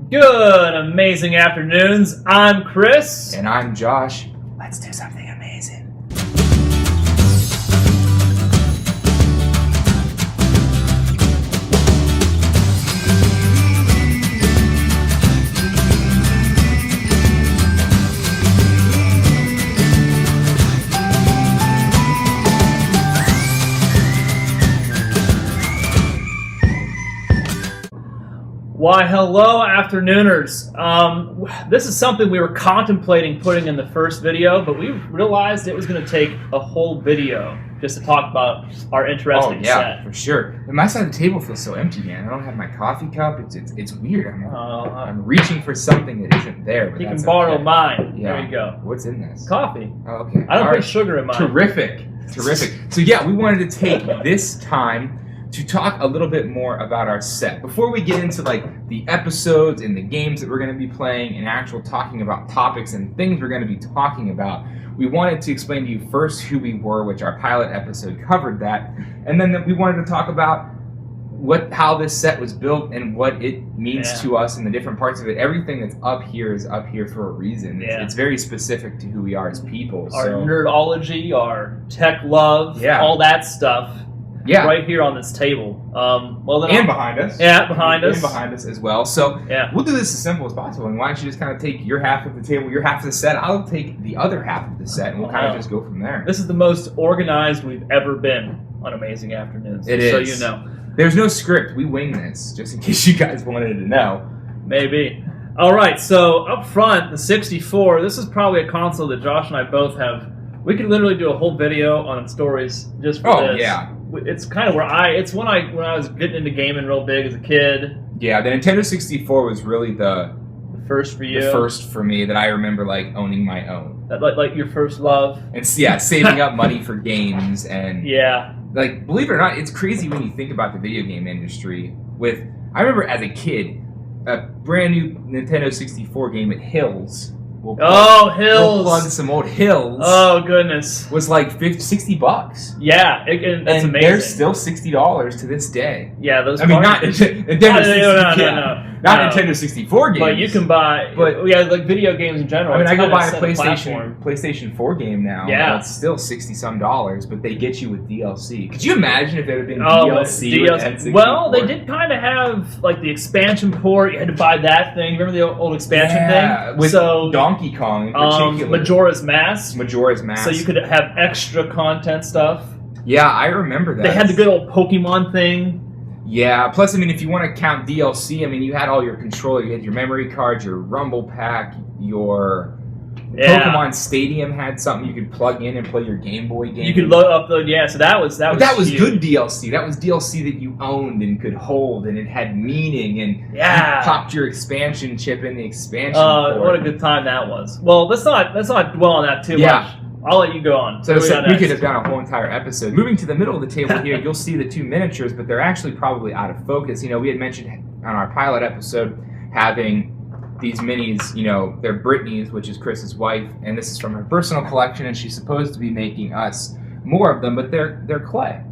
Good, amazing afternoons. I'm Chris. And I'm Josh. Let's do something amazing. Why, hello, afternooners. This is something we were contemplating putting in the first video, but we realized it was going to take a whole video just to talk about our interesting set. For sure. And my side of the table feels so empty, man. I don't have my coffee cup. It's weird. I'm reaching for something that isn't there. But you can borrow mine. Yeah. There you go. What's in this? Coffee. Oh, okay. I don't put sugar in mine. Terrific. So yeah, we wanted to take this time to talk a little bit more about our set. Before we get into like the episodes and the games that we're going to be playing and actual talking about topics and things we're going to be talking about, we wanted to explain to you first who we were, which our pilot episode covered that, and then we wanted to talk about how this set was built and what it means to us and the different parts of it. Everything that's up here is up here for a reason. It's very specific to who we are as people. Our nerdology, our tech love, all that stuff. Yeah, right here on this table. Behind us. Yeah, behind us. And behind us as well. So we'll do this as simple as possible. And why don't you just kind of take your half of the table, your half of the set. I'll take the other half of the set, and we'll kind of just go from there. This is the most organized we've ever been on Amazing Afternoons. It is. So you know. There's no script. We wing this, just in case you guys wanted to know. Maybe. All right, so up front, the 64. This is probably a console that Josh and I both have. We could literally do a whole video on stories just for this. Oh, yeah. It's kind of when I was getting into gaming real big as a kid. Yeah, the Nintendo 64 was really the first for you. The first for me that I remember like owning my own. Like your first love. And saving up money for games and like believe it or not, it's crazy when you think about the video game industry. I remember as a kid, a brand new Nintendo 64 game at Hills. Hills! We'll plug some old Hills. Oh, goodness. Was like $60. Yeah, that's amazing. They're still $60 to this day. Yeah, those. Not Nintendo 64 games. But you can buy. But like video games in general. I go buy a PlayStation 4 game now. Yeah, it's still $60-some, but they get you with DLC. Could you imagine if there had been DLC? With N64? Well, they did kind of have like the expansion port. You had to buy that thing. Remember the old expansion thing? With Donkey Kong in particular. Majora's Mask. So you could have extra content stuff. Yeah, I remember that. They had the good old Pokemon thing. Yeah, plus, if you want to count DLC, you had all your controller. You had your memory cards, your Rumble Pack, your Pokemon Stadium had something you could plug in and play your Game Boy game. You could upload, so that was huge. Good DLC. That was DLC that you owned and could hold, and it had meaning, and you popped your expansion chip in the expansion port. What a good time that was. Well, let's not dwell on that too much. I'll let you go on. So we could have done a whole entire episode. Moving to the middle of the table here, you'll see the two miniatures, but they're actually probably out of focus. We had mentioned on our pilot episode having these minis, they're Brittany's, which is Chris's wife, and this is from her personal collection, and she's supposed to be making us more of them, but they're clay.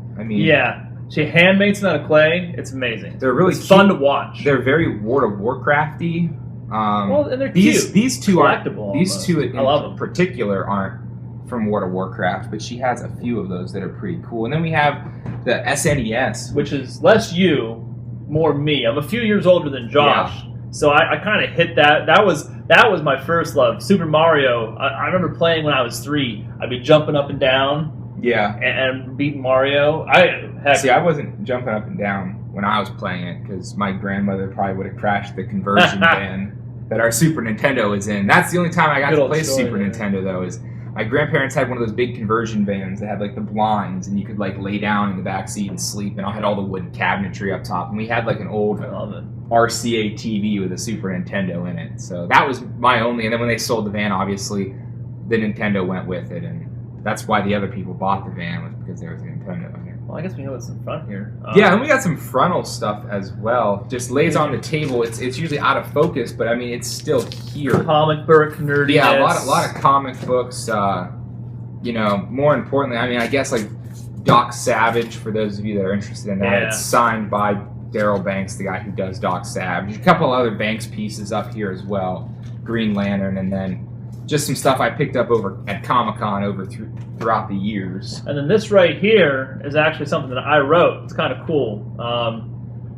She handmade some out of clay. It's amazing. They're really fun to watch. They're very World of Warcrafty. And they're cute. These two collectible. These two in particular aren't from World of Warcraft, but she has a few of those that are pretty cool. And then we have the SNES, which is less you, more me. I'm a few years older than Josh. So I kind of hit that. That was my first love. Super Mario. I remember playing when I was 3. I'd be jumping up and down. Yeah. And beating Mario. I wasn't jumping up and down when I was playing it because my grandmother probably would have crashed the conversion van that our Super Nintendo was in. That's the only time I got to play Super Nintendo, though, is my grandparents had one of those big conversion vans that had like the blinds, and you could like lay down in the back seat and sleep, and I had all the wood cabinetry up top, and we had like an old RCA TV with a Super Nintendo in it. So that was my only, and then when they sold the van, obviously the Nintendo went with it, and that's why the other people bought the van, was because there was a Nintendo in it. Well, I guess we know what's in front here. And we got some frontal stuff as well. Just lays on the table. It's usually out of focus, but it's still here. Comic book nerdiness. Yeah, a lot of comic books. More importantly, I guess like Doc Savage, for those of you that are interested in that. It's signed by Daryl Banks, the guy who does Doc Savage. A couple other Banks pieces up here as well. Green Lantern, and then just some stuff I picked up over at Comic-Con throughout the years. And then this right here is actually something that I wrote. It's kind of cool.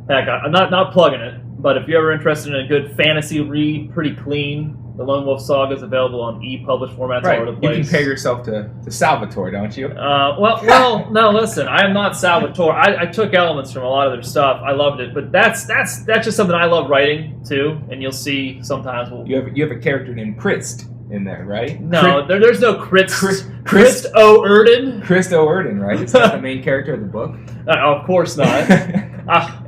Heck, I'm not plugging it, but if you're ever interested in a good fantasy read, pretty clean, the Lone Wolf Saga is available on e-published formats all over the place. You compare yourself to Salvatore, don't you? Well, no. Listen, I am not Salvatore. I took elements from a lot of their stuff. I loved it, but that's just something I love writing too. And you'll see sometimes you have a character named Christ in there, right? No, there's no Christ O'Erden. Christ O'Erden, right? Is that the main character of the book? Of course not.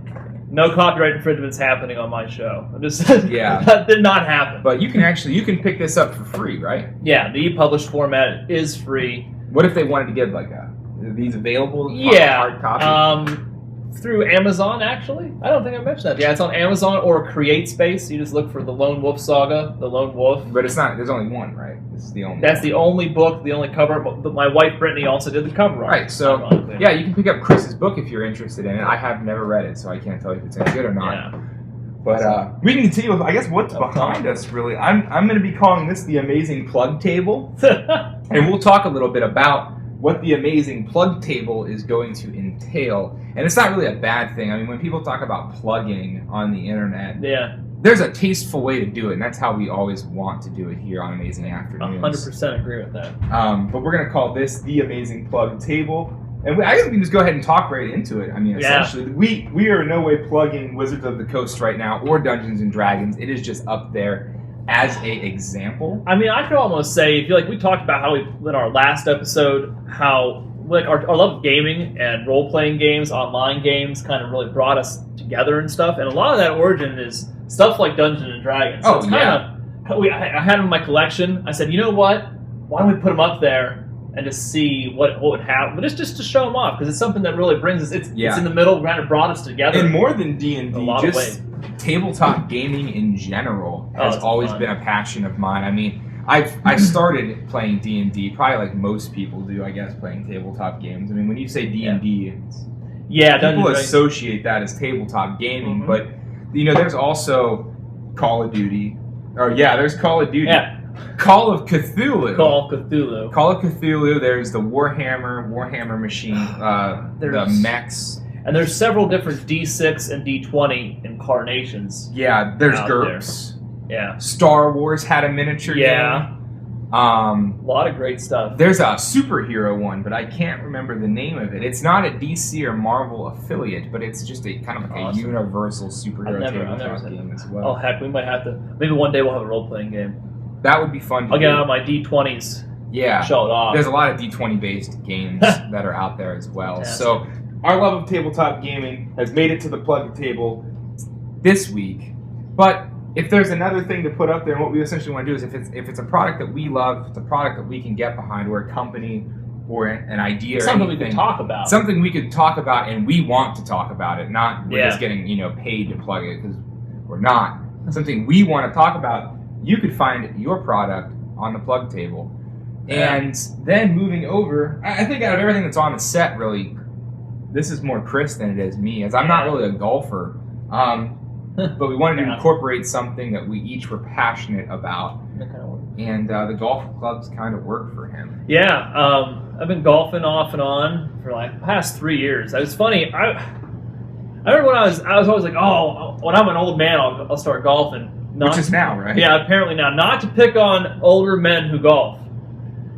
No copyright infringements happening on my show. That did not happen. But you can pick this up for free, right? Yeah, the e-published format is free. What if they wanted to get are these available? Yeah, hard copy? Through Amazon actually. I don't think I mentioned that. Yeah, it's on Amazon or CreateSpace. You just look for the Lone Wolf Saga, the Lone Wolf. But it's not. There's only one, right? This is the only. That's the only book, the only cover. But my wife Brittany also did the cover. Right. So yeah, you can pick up Chris's book if you're interested in it. I have never read it, so I can't tell you if it's any good or not. Yeah. But we can continue with, I guess, what's behind us, really. I'm going to be calling this the Amazing Plug Table. And we'll talk a little bit about what the Amazing Plug Table is going to entail. And it's not really a bad thing. I mean, when people talk about plugging on the internet, there's a tasteful way to do it, and that's how we always want to do it here on Amazing Afternoons. 100% agree with that. But we're going to call this the Amazing Plug Table. And I guess we can just go ahead and talk right into it. I mean, essentially, we are in no way plugging Wizards of the Coast right now or Dungeons & Dragons. It is just up there as a example. I mean, I could almost say, if you we talked about how in our last episode, how our love of gaming and role-playing games, online games, kind of really brought us together and stuff. And a lot of that origin is stuff like Dungeons & Dragons. So I had them in my collection. I said, you know what? Why don't we put them up there and just see what would happen? But it's just to show them off, because it's something that really brings us. It's in the middle, kind of brought us together. And more than D&D, just tabletop gaming in general has always been a passion of mine. I mean, I started playing D&D probably like most people do, I guess, playing tabletop games. I mean, when you say D&D, people associate that as tabletop gaming, but there's also Call of Duty. There's Call of Duty. Yeah. Call of Cthulhu. Call of Cthulhu. There's the Warhammer machine, the mechs. And there's several different D6 and D20 incarnations. Yeah, there's GURPS. Yeah. Star Wars had a miniature game. A lot of great stuff. There's a superhero one, but I can't remember the name of it. It's not a DC or Marvel affiliate, but it's just a kind of like a universal superhero tabletop game as well. Oh, heck, we might have to. Maybe one day we'll have a role-playing game. That would be fun to I'll get out my D20s. Yeah. Show it off. There's a lot of D20-based games that are out there as well. Fantastic. So our love of tabletop gaming has made it to the plug table this week. But if there's another thing to put up there, and what we essentially want to do is if it's a product that we love, if it's a product that we can get behind, or a company or an idea, something we can talk about. Something we could talk about, and we want to talk about it, not we're just getting paid to plug it, because we're not. Something we want to talk about. You could find your product on the plug table. And then moving over, I think out of everything that's on the set, really, this is more Chris than it is me, as I'm not really a golfer. But we wanted to incorporate something that we each were passionate about. And the golf clubs kind of work for him. Yeah, I've been golfing off and on for like the past 3 years. It was funny. I remember when I was always like, when I'm an old man, I'll start golfing. Which is now, right? Yeah, apparently now. Not to pick on older men who golf.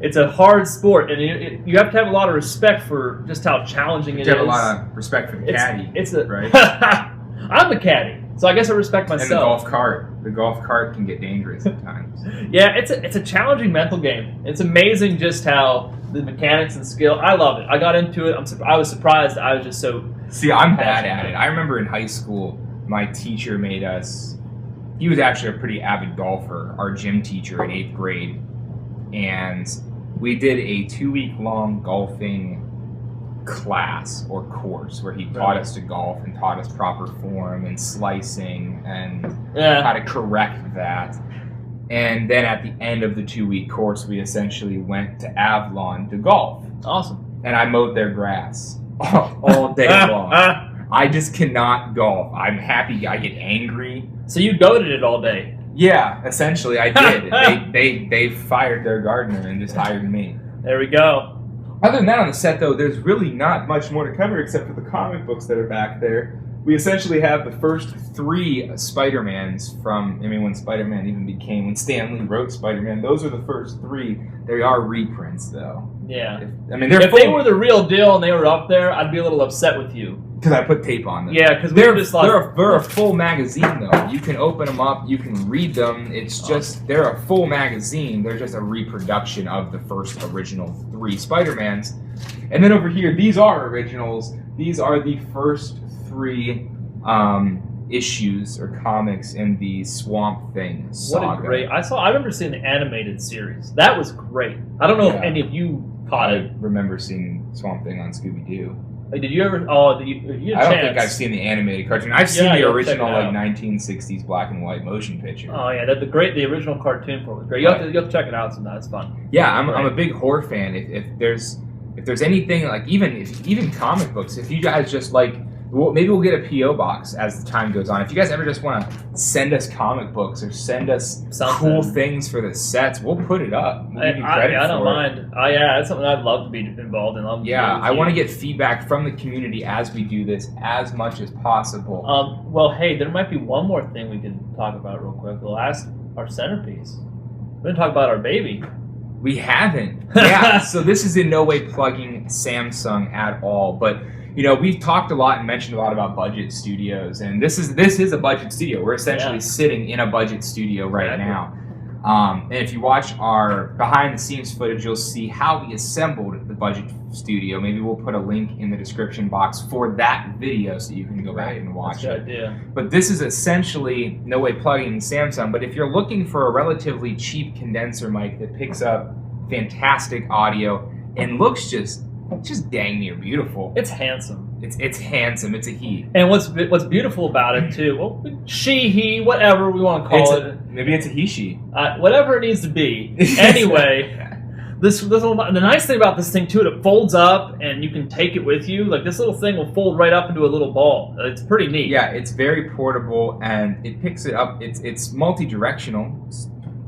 It's a hard sport, and you have to have a lot of respect for just how challenging it is. You have a lot of respect for the caddy, right? I'm the caddy, so I guess I respect myself. And the golf cart. The golf cart can get dangerous at times. Yeah, it's a challenging mental game. It's amazing just how the mechanics and skill. I love it. I got into it. I was surprised. I was just so. See, I'm bad at it. I remember in high school, my teacher made us. He was actually a pretty avid golfer, our gym teacher in 8th grade. And we did a 2-week-long golfing class or course where he taught us to golf and taught us proper form and slicing and how to correct that. And then at the end of the 2-week course, we essentially went to Avalon to golf. Awesome. And I mowed their grass all day long. I just cannot golf. I'm happy. I get angry. So you goaded it all day. Yeah, essentially I did. They fired their gardener and just hired me. There we go. Other than that on the set, though, there's really not much more to cover except for the comic books that are back there. We essentially have the first 3 Spider-Mans from, when Spider-Man even became, when Stan Lee wrote Spider-Man, those are the first 3. They are reprints, though. Yeah. If they were the real deal and they were up there, I'd be a little upset with you. Because I put tape on them. Yeah, because they're just like... They're a full magazine, though. You can open them up, you can read them. It's just, they're a full magazine. They're just a reproduction of the first original 3 Spider-Mans. And then over here, these are originals. These are the first 3 issues or comics in the Swamp Thing saga. What a great... I remember seeing the animated series. That was great. I don't know if any of you caught it. I remember seeing Swamp Thing on Scooby-Doo. Like, did you ever? Oh, did you I don't think I've seen the animated cartoon. I've seen the original 1960s black and white motion picture. Oh yeah, the original cartoon for it was great. You have to check it out sometime. It's fun. Yeah, I'm a big horror fan. If there's anything like even comic books, if you guys just like. Maybe we'll get a P.O. box as the time goes on. If you guys ever just want to send us comic books or send us cool things for the sets, we'll put it up. We'll give you credit I don't mind. That's something I'd love to be involved in. I want to get feedback from the community as we do this as much as possible. Well, hey, there might be one more thing we can talk about real quick. Our centerpiece. We're going to talk about our baby. We haven't. Yeah, so this is in no way plugging Samsung at all, but... we've talked a lot and mentioned a lot about budget studios, and this is a budget studio. We're essentially sitting in a budget studio right now. And if you watch our behind-the-scenes footage, you'll see how we assembled the budget studio. Maybe we'll put a link in the description box for that video so you can go back and watch it. Idea. But this is essentially no way plugging Samsung. But if you're looking for a relatively cheap condenser mic that picks up fantastic audio and looks just dang near beautiful. It's handsome. It's handsome. It's a he. And what's beautiful about it too? Well, she, he, whatever we want to call it. Maybe it's a he, she. Whatever it needs to be. Anyway, the nice thing about this thing too, it folds up and you can take it with you. Like this little thing will fold right up into a little ball. It's pretty neat. Yeah, it's very portable and it picks it up. It's multi-directional.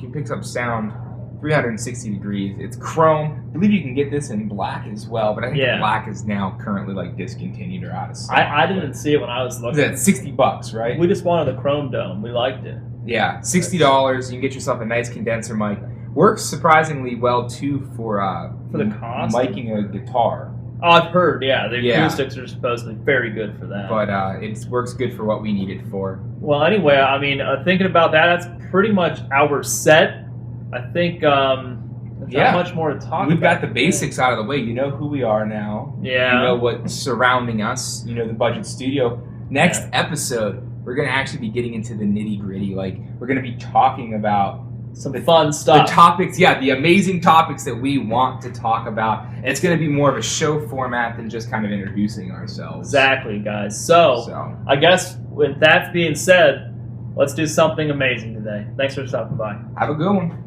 It picks up sound 360 degrees. It's chrome. I believe you can get this in black as well, but I think the black is now currently like discontinued or out of stock. I didn't see it when I was looking. It's $60, right? We just wanted the chrome dome. We liked it. Yeah, $60. You can get yourself a nice condenser mic. Works surprisingly well too for the cost. Miking a guitar. Oh, I've heard. Yeah, the acoustics are supposedly very good for that. But it works good for what we need it for. Well, anyway, thinking about that, that's pretty much our set. I think there's not much more to talk about. We've got the basics out of the way. You know who we are now. Yeah. You know what's surrounding us. You know the budget studio. Next episode, we're going to actually be getting into the nitty-gritty. Like, we're going to be talking about some fun stuff. The topics, the amazing topics that we want to talk about. And it's going to be more of a show format than just kind of introducing ourselves. Exactly, guys. So I guess with that being said, let's do something amazing today. Thanks for stopping by. Have a good one.